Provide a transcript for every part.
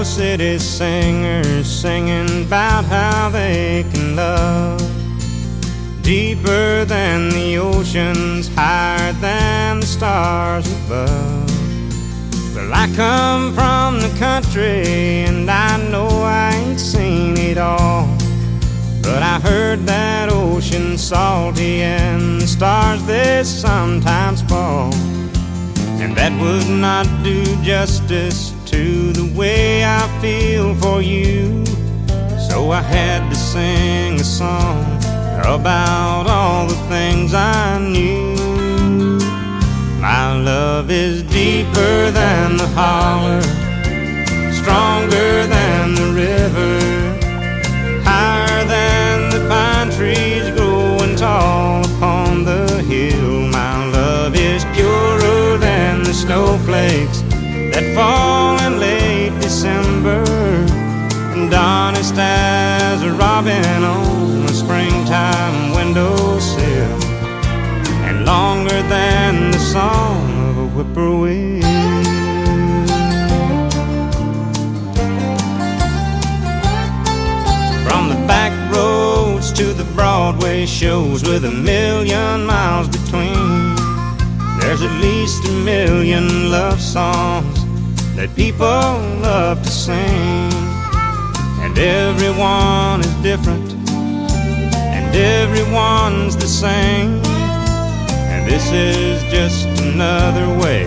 no city singers singing about how they can love deeper than the oceans, higher than the stars above. Well, I come from the country and I know I ain't seen it all, but I heard that ocean salty and the stars they sometimes fall, and that would not do justice to the way I feel for you. So I had to sing a song about all the things I knew. My love is deeper than the holler, stronger than the river, higher than the pine trees growing tall upon the hill. My love is purer than the snowflakes that fall in late December, and honest as a robin on a springtime windowsill, and longer than the song of a whippoorwill. From the back roads to the Broadway shows with 1,000,000 miles between, there's at least 1,000,000 love songs that people love to sing. And everyone is different, and everyone's the same, and this is just another way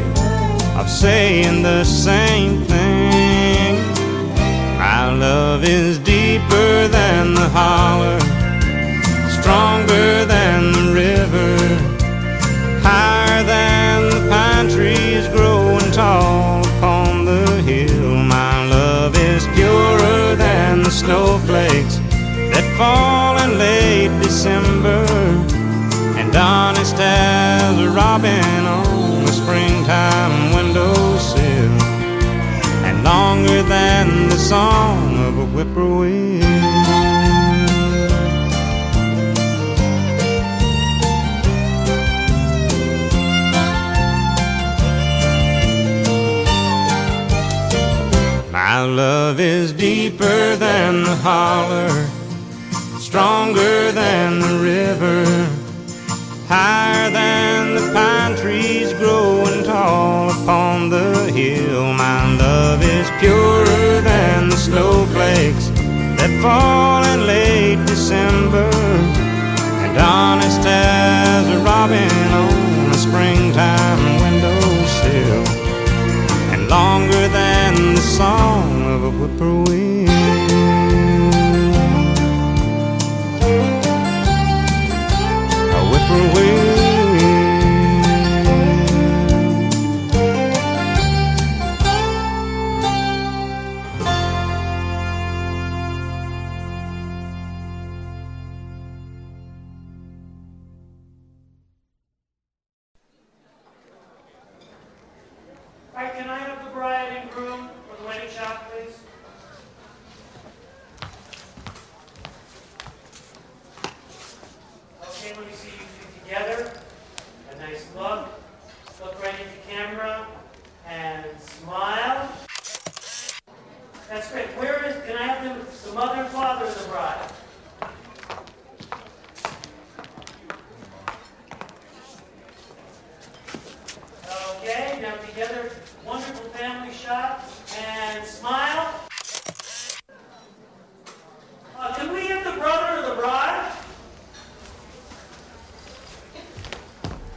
of saying the same thing. My love is deeper than the holler, stronger than the river, higher than the pine trees growing tall upon the hill. My love is purer than the snowflakes that fall in late December, and honest as a robin on a springtime windowsill, and longer than the song of a whippoorwill. My love is deeper than the holler, stronger than the river, higher than the pine trees growing tall upon the hill. My love is purer than the snowflakes that fall in late December, and honest as a robin on a springtime windowsill, and longer than the song of a whippoorwill. A whippoorwill. All right, can I have the bride and groom for the wedding shot, please? Okay, let me see you two together. A nice look. Look right into camera and smile. That's great. Can I have the mother and father of the bride? Okay, now together, wonderful family shot, and smile. Can we get the brother of the bride?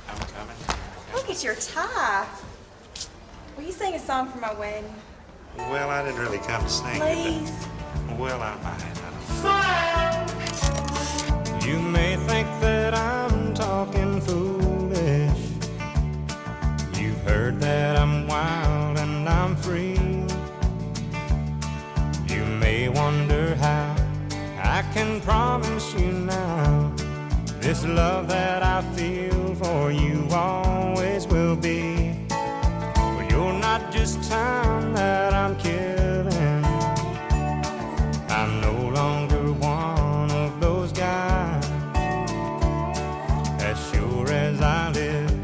I'm coming. Look at your tie. Will you sing a song for my wedding? Well, I didn't really come to sing Please. it, but well, I might. Smile! You may think that I'm talking foolish. You've heard that I'm wild and I'm free. You may wonder how I can promise you now this love that I feel for you always will be. But you're not just time that I'm killing. I'm no longer one of those guys. As sure as I live,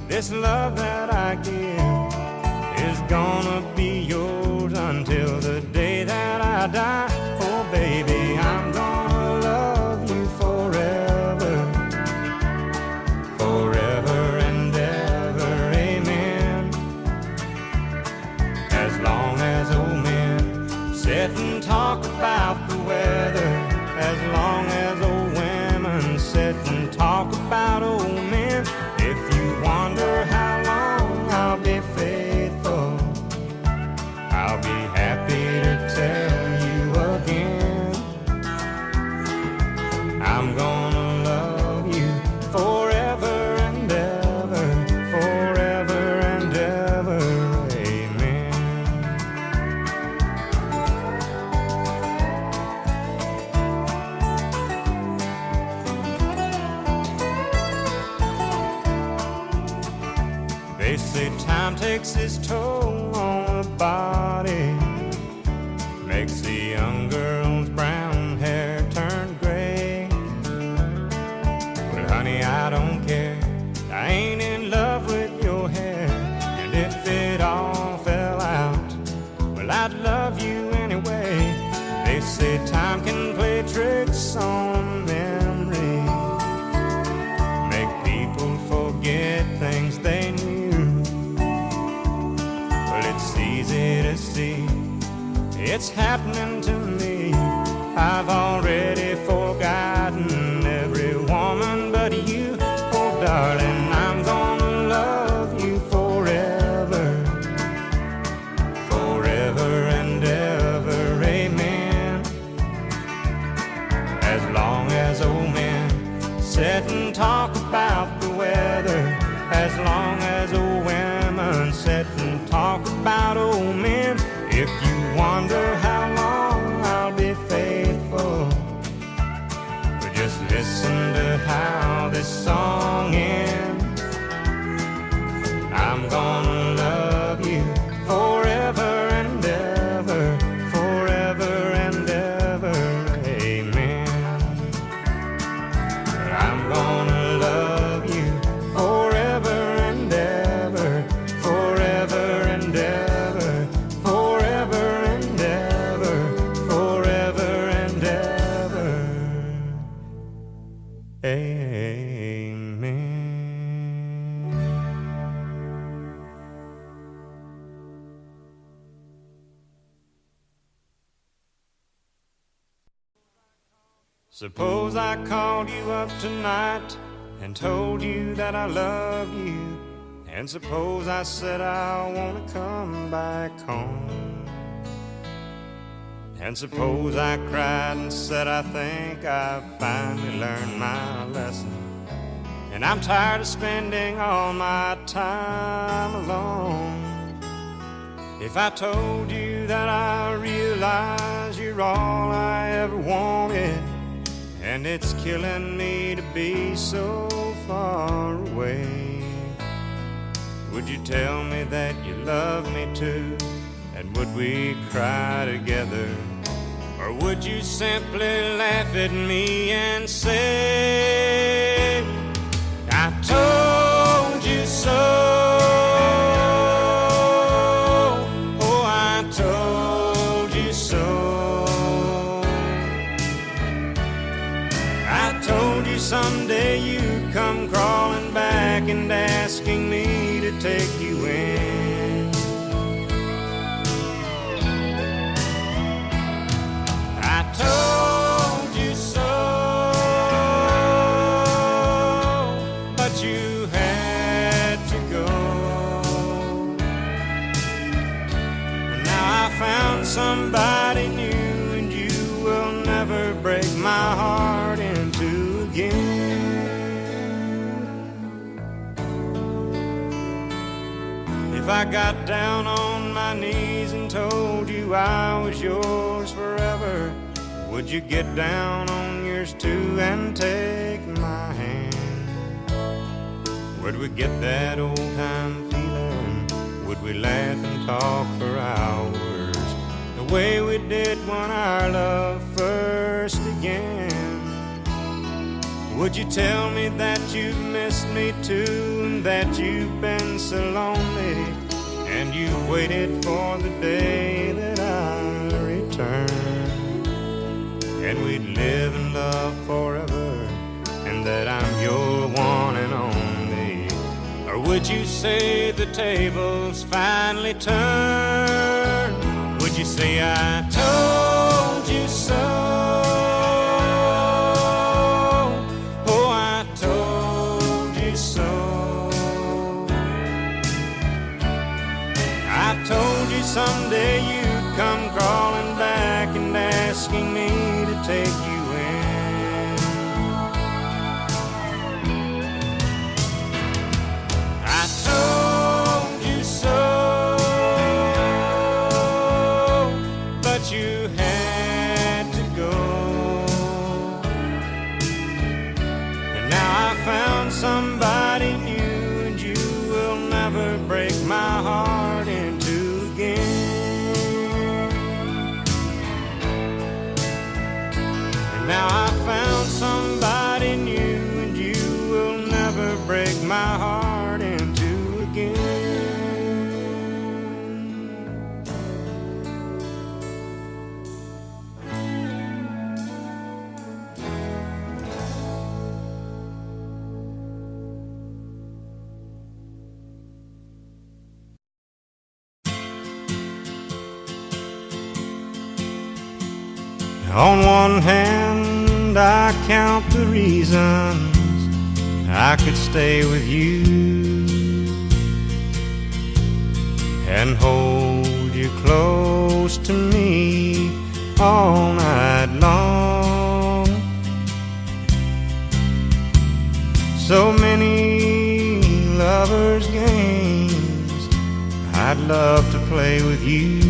this love that I give is gonna be yours until the sit and talk about the weather, as long as old women sit and talk about old men. If you wonder how long I'll be faithful, I'll be happy to tell you again. I'm gonna love you forever and ever, forever and ever, amen. They say time takes its toll on the body, makes the young girl's brown hair turn gray. But honey, I don't care, I ain't in love with your hair. And if it all fell out, well, I'd love you anyway. They say time can play tricks on memory, make people forget things they knew. Well, it's easy to see, it's happening to me. I've already forgotten every woman but you. Oh, darling, I'm gonna love you forever, forever and ever, amen. As long as old men sit and talk about the weather, as long as old women sit and talk about old men. If you wonder how long I'll be faithful, but just listen to how this song ends. I'm gonna love you forever and ever, forever and ever, amen. I'm gonna love you forever and ever, forever and ever, forever and ever, forever and ever, amen. Suppose I called you up tonight and told you that I love you, and suppose I said I want to come back home, and suppose I cried and said I think I've finally learned my lesson, and I'm tired of spending all my time alone. If I told you that I realize you're all I ever wanted, and it's killing me to be so far away, would you tell me that you love me too? And would we cry together? Or would you simply laugh at me and say, I told you so? Oh, I told you so. I told you someday you'd come crawling back and asking me to take you in. I told you so, but you had to go. And now I found somebody new, and you will never break my heart in two again. If I got down on my knees and told you I was yours forever, would you get down on yours too and take my hand? Where'd we get that old time feeling? Would we laugh and talk for hours, the way we did when our love first began? Would you tell me that you've missed me too, and that you've been so lonely, and you waited for the day that I return, and we'd live in love forever, and that I'm your one and only? Or would you say the tables finally turned? Would you say I told so. Oh, I told you so. I told you someday you'd come crawling back and asking me to take you in. I told you so, but you had to go. And now I found somebody new, and you will never break my heart in two again. And now I found somebody new, and you will never break my heart in two again. On one hand, I count the reasons I could stay with you and hold you close to me all night long. So many lovers' games I'd love to play with you.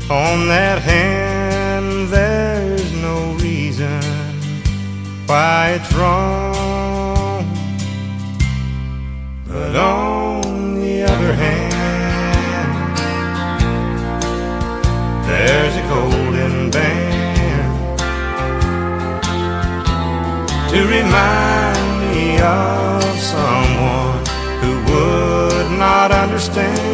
On that hand, there's no reason why it's wrong. But on the other hand, there's a golden band to remind me of someone who would not understand.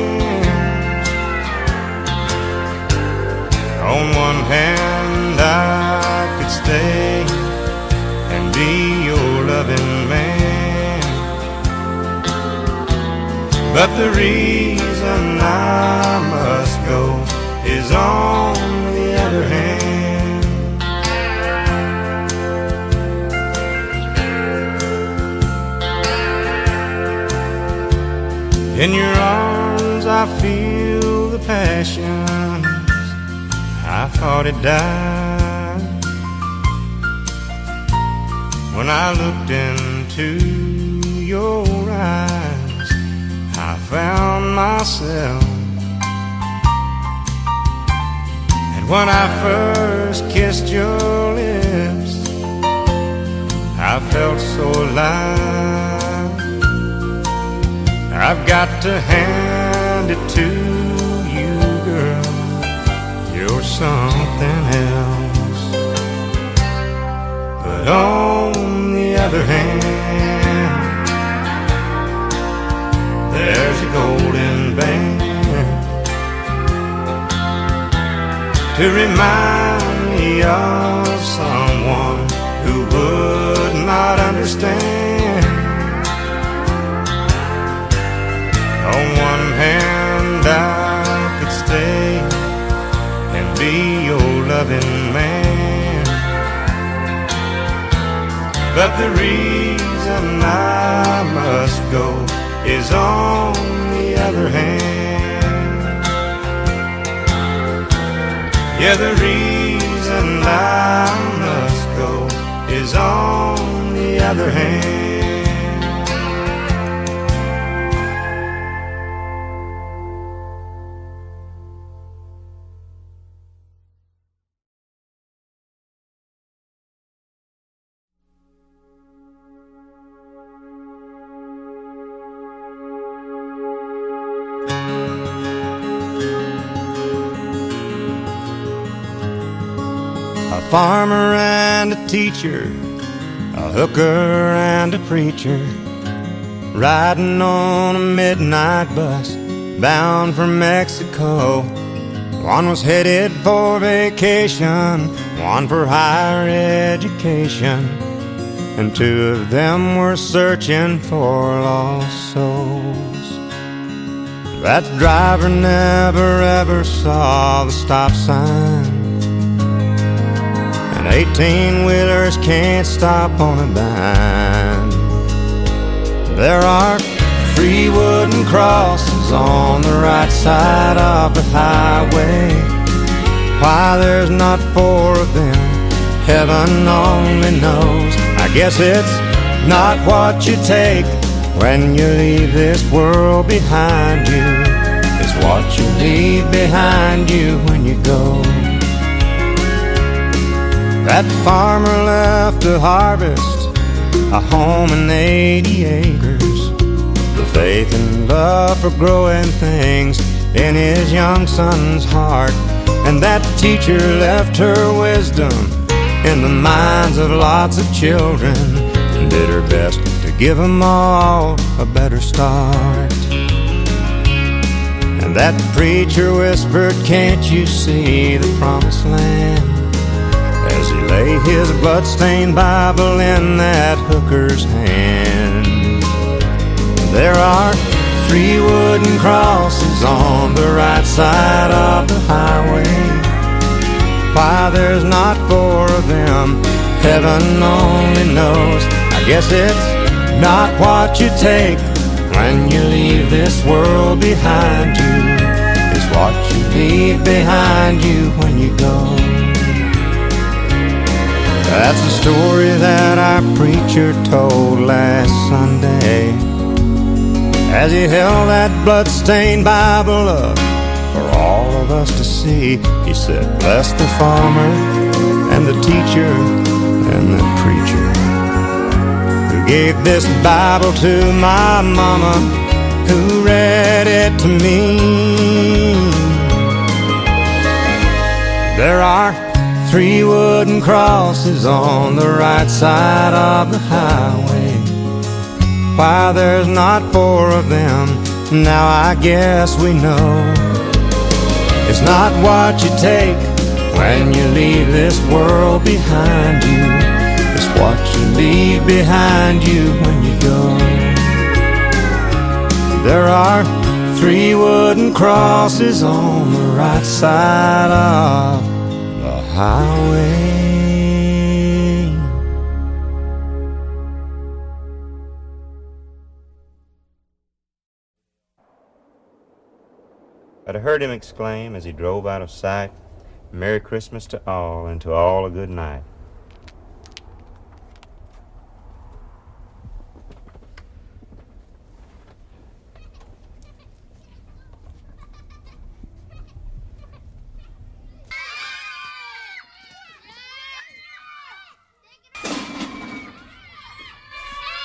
On one hand, I could stay and be your loving man, but the reason I must go is on the other hand. In your arms I feel the passion I thought it died when I looked into your eyes. I found myself, and when I first kissed your lips, I felt so alive. I've got to hand it to you, girl, you're something else. But on the other hand, there's a golden band to remind me of someone who would not understand. On one hand, I could stay and be your loving man, but the reason I must go is on the other hand. Yeah, the reason I must go is on the other hand. A farmer and a teacher, a hooker and a preacher, riding on a midnight bus bound for Mexico. One was headed for vacation, one for higher education, and two of them were searching for lost souls. That driver never ever saw the stop sign, and 18-wheelers can't stop on a dime. There are 3 wooden crosses on the right side of the highway. Why there's not 4 of them, heaven only knows. I guess it's not what you take when you leave this world behind you. It's what you leave behind you when you go. That farmer left to harvest a home and 80 acres, the faith and love for growing things in his young son's heart. And that teacher left her wisdom in the minds of lots of children, and did her best to give them all a better start. And that preacher whispered, "Can't you see the promised land?" as he lay his bloodstained Bible in that hooker's hand. There are 3 wooden crosses on the right side of the highway. Why there's not 4 of them, heaven only knows. I guess it's not what you take when you leave this world behind you. It's what you leave behind you when you go. That's the story that our preacher told last Sunday, as he held that blood-stained Bible up for all of us to see. He said, "Bless the farmer and the teacher and the preacher who gave this Bible to my mama, who read it to me." There are 3 wooden crosses on the right side of the highway. Why there's not 4 of them, now I guess we know. It's not what you take when you leave this world behind you. It's what you leave behind you when you go. There are 3 wooden crosses on the right side of the highway. But I heard him exclaim as he drove out of sight, "Merry Christmas to all, and to all a good night."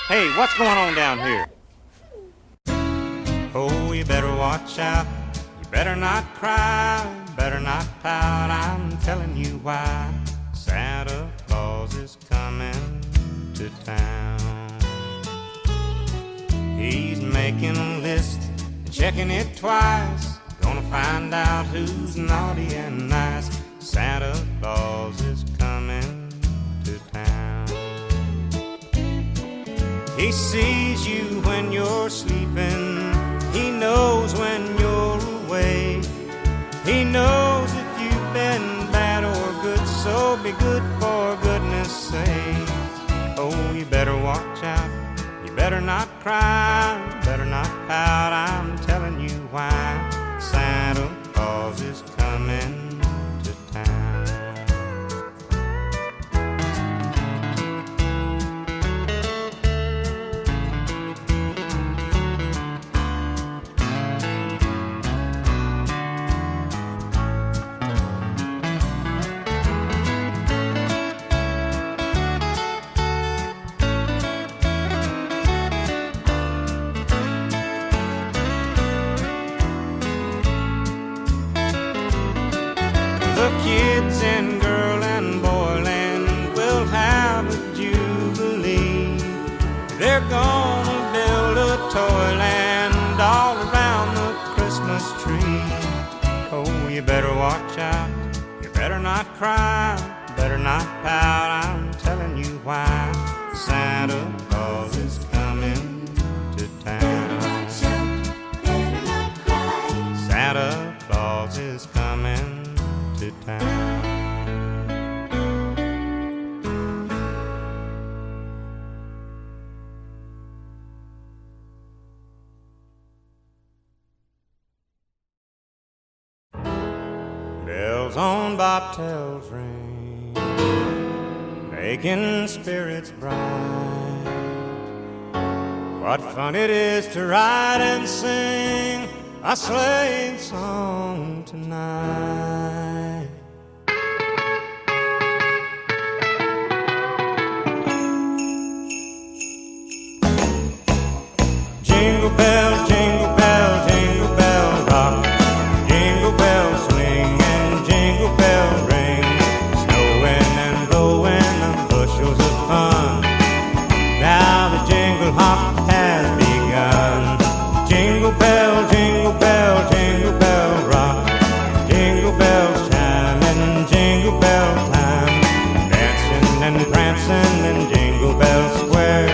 Hey, what's going on down here? Oh, you better watch out. You better not cry, better not pout. I'm telling you why. Santa Claus is coming to town. He's making a list and checking it twice. Gonna find out who's naughty and nice. Santa Claus is coming to town. He sees you when you're sleeping. He knows when you're away. He knows if you've been bad or good, so be good for goodness sake. Oh, you better watch out. You better not cry, better not pout. I'm telling you why. Santa Claus is coming to town. The kids in girl and boyland will have a jubilee. They're gonna build a toyland all around the Christmas tree. Oh, you better watch out. You better not cry, better not pout. I'm telling you why. Santa Claus is coming to town. Claus is coming to town. Bells on bobtails ring, making spirits bright. What fun it is to ride and sing a sleighing song tonight. Jingle bell, jingle bell, jingle bell rock. Jingle bells swing and jingle bell ring. Snowing and blowing the bushels of fun. Now the jingle hop has begun. Jingle bell, jingle bell, jingle bell rock. Jingle bells chime in jingle bell time. Dancing and prancing in Jingle Bell Square.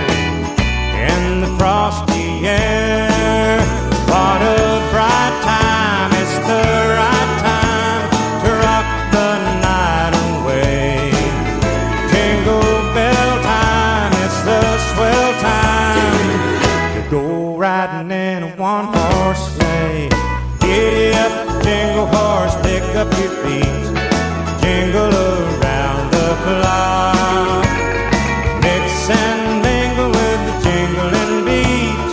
In the frosty air, what a bright time. It's the right time to rock the night away. Jingle bell time, it's the swell time to go riding in a one-horse sleigh. Giddy up, jingle horse, pick up your feet. Jingle around the clock. Mix and mingle with the jingling beat.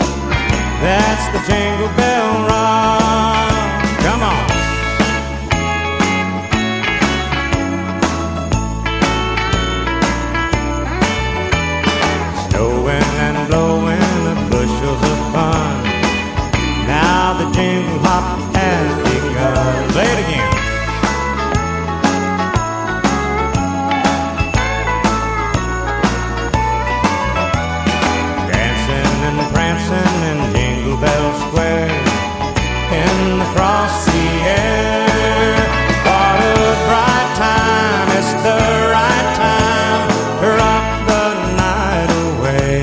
That's the Jingle Bell Rock. Come on. Snowing and blowing the bushels of fun. Now the jingle hop has begun. Play it again. Dancing and prancing in Jingle Bell Square. In the frosty air, what a bright time. It's the right time to rock the night away.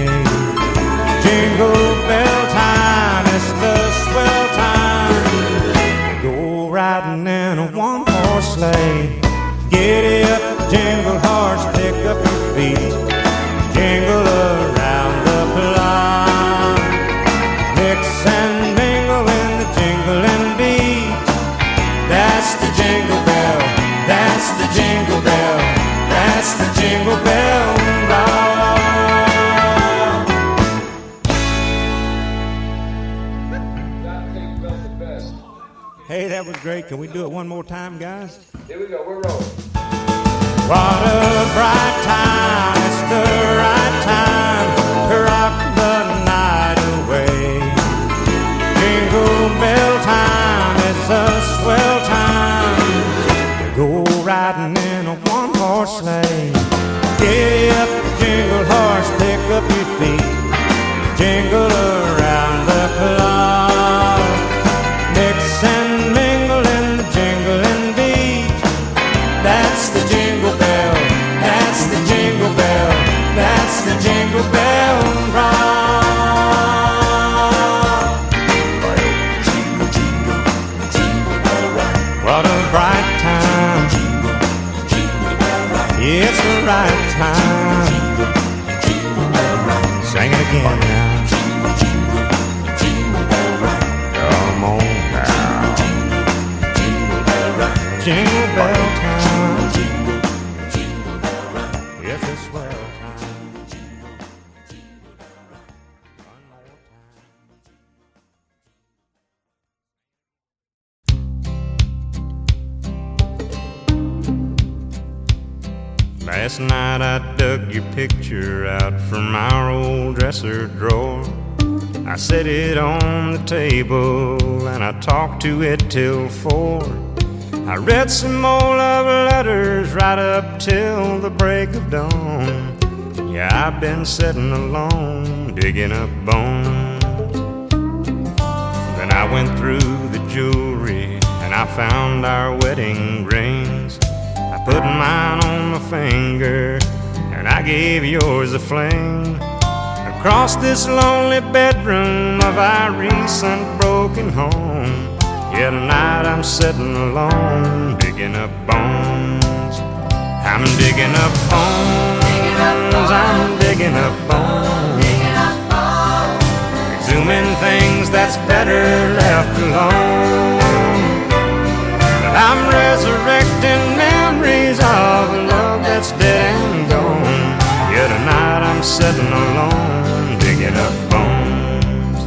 Jingle bell time, it's the swell time. Go riding in a one-horse sleigh. Giddy up, jingle horse, pick up your feet. Jingle around the clock. Mix and mingle in the jingling beat. That's the jingle bell, that's the jingle bell, that's the Jingle Bell Rock. Hey, that was great. Can we do it one more time, guys? Here we go, we're rolling. What a bright time, it's the right time to rock the night away. Jingle bell time, it's a swell time to go riding in a one-horse sleigh. Giddy up, jingle horse, pick up your feet. Jingle around the clock. Mix and mingle in the jingling beat. That's the Jingle Bell, that's the Jingle Bell, that's the Jingle Bell Rock. Jingle, jingle, jingle bell rock. What a bright time. Jingle, jingle bell rock. It's the right time. Jingle, jingle bell rock. Sing it again now. Jingle, jingle, jingle bell rock. Come on now. Jingle, jingle bell rock. Jingle bell time. It's a swell time. One more time. Last night I dug your picture out from our old dresser drawer. I set it on the table and I talked to it till 4. I read some more love letters right up till the break of dawn. Yeah, I've been sitting alone, digging up bones. Then I went through the jewelry and I found our wedding rings. I put mine on my finger and I gave yours a fling. Across this lonely bedroom of our recent broken home, Yet tonight I'm sitting alone, digging up bones. I'm digging up bones, I'm digging up bones, exhuming things that's better left alone. But I'm resurrecting memories of a love that's dead and gone. Yet tonight I'm sitting alone, digging up bones.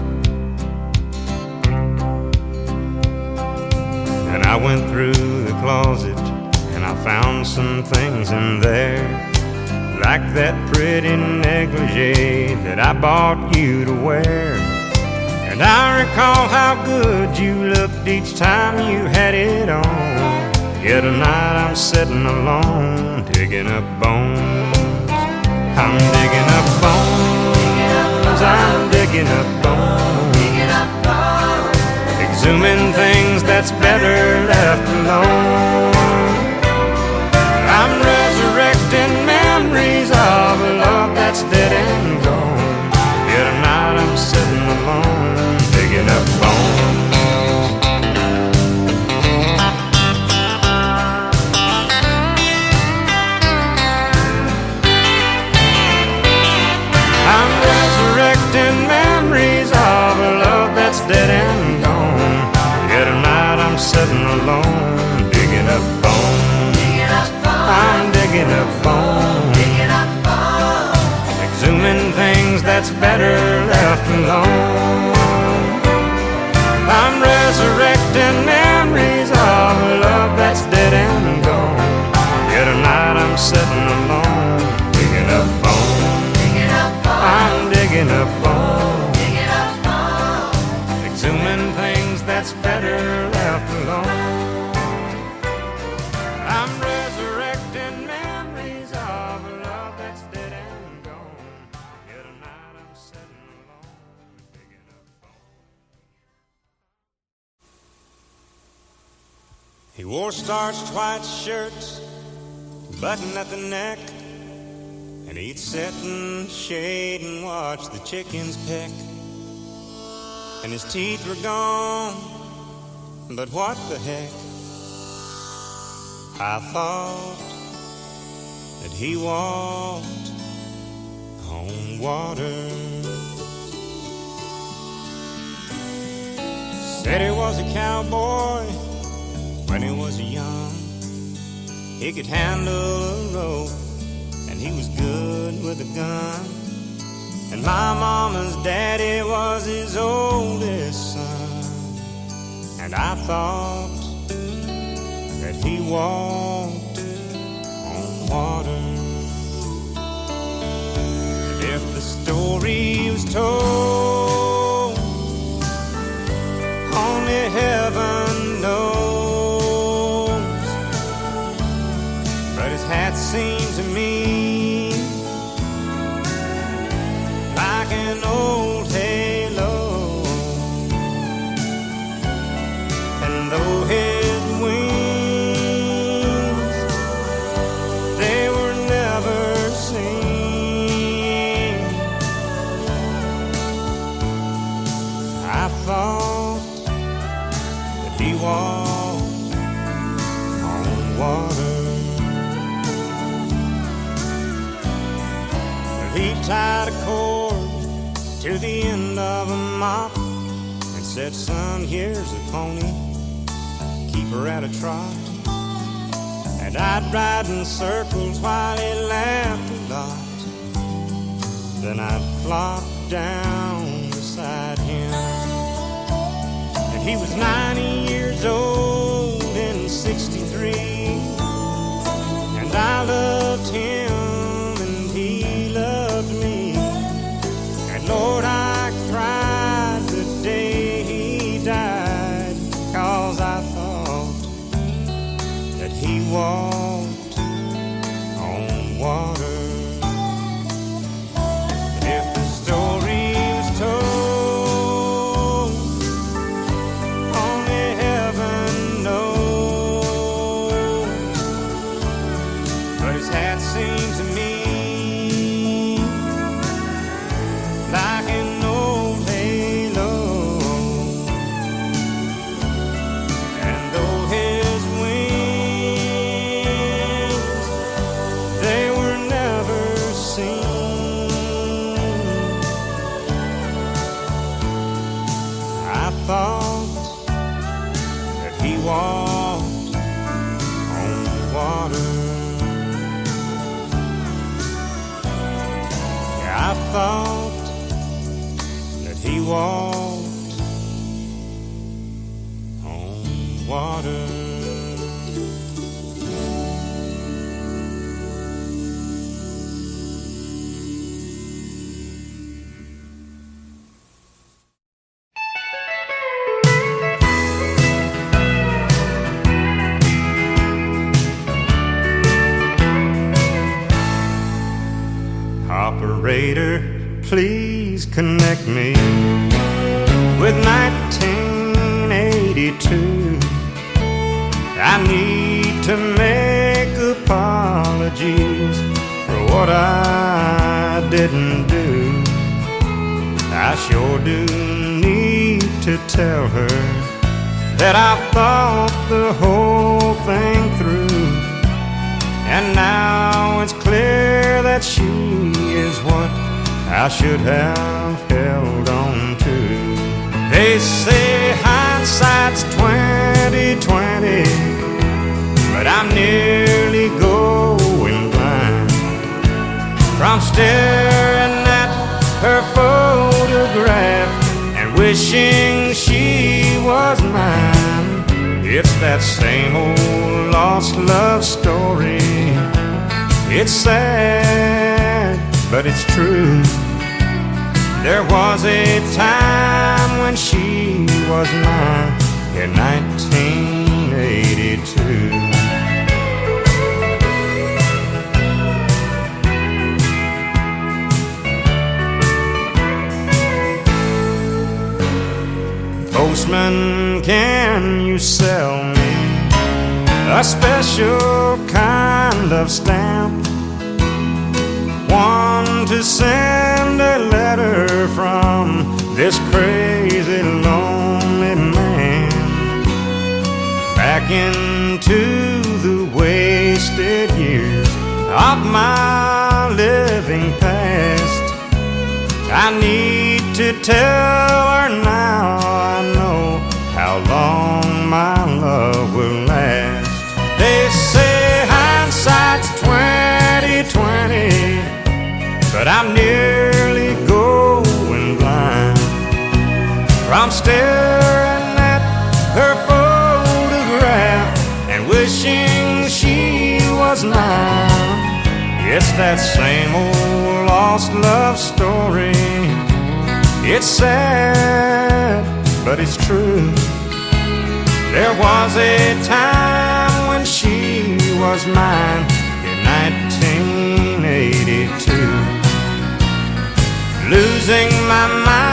And I went through the closet and I found some things in there, like that pretty negligee that I bought you to wear. And I recall how good you looked each time you had it on. Yet tonight I'm sitting alone, digging up bones. I'm digging up bones, I'm digging up bones, exhuming things that's better left alone. I'm resurrecting memories of a love that's dead and gone. Yet tonight I'm sitting alone, digging up bones. I'm resurrecting memories of a love that's dead and gone. Yet tonight I'm sitting alone, digging up bones. I'm digging up bones, exhuming things that's better left alone. I'm resurrecting memories of a love that's dead and gone. Yet tonight I'm sitting alone, digging up bones. I'm digging up bones, exhuming things that's better left alone. I'm resurrecting memories of a love that's dead and gone. Yet tonight I'm sitting alone, digging up bones. He wore starched white shirts, button at the neck, and he'd sit in the shade and watch the chickens peck. And his teeth were gone, but what the heck? I thought that he walked on water. Said he was a cowboy when he was young. He could handle a rope and he was good with a gun. And my mama's daddy was his oldest son. And I thought that he walked on water. And if the story was told, only heaven knows. But his hat seemed to me like an old halo. And though his wings, they were never seen, I thought that he walked on water. He tied a cord to the end of a mop and said, son, here's a pony, keep her at a trot. And I'd ride in circles while he laughed a lot. Then I'd flop down beside him. And he was 90 years old in 63. And I loved him and he loved me. And Lord, I cried the day he died, 'cause I thought that he walked on water. If the story was told, only heaven knows. But his hat seemed to me like an old halo. later, please connect me with 1982. I need to make apologies for what I didn't do. I sure do need to tell her that I've thought the whole thing through, and now it's clear that she is what I should have held on to. They say hindsight's 20/20, but I'm nearly going blind from staring at her photograph and wishing she was mine. It's that same old lost love story. It's sad, but it's true. There was a time when she was mine in 1982. Postman, can you sell me a special kind of stamp? One to send a letter from this crazy lonely man back into the wasted years of my living past. I need to tell her now I know how long my love will last. They say hindsight's 20/20, but I'm nearly going blind from staring at her photograph and wishing she was mine. It's that same old lost love story. It's sad, but it's true. There was a time when she was mine in 1982. Losing my mind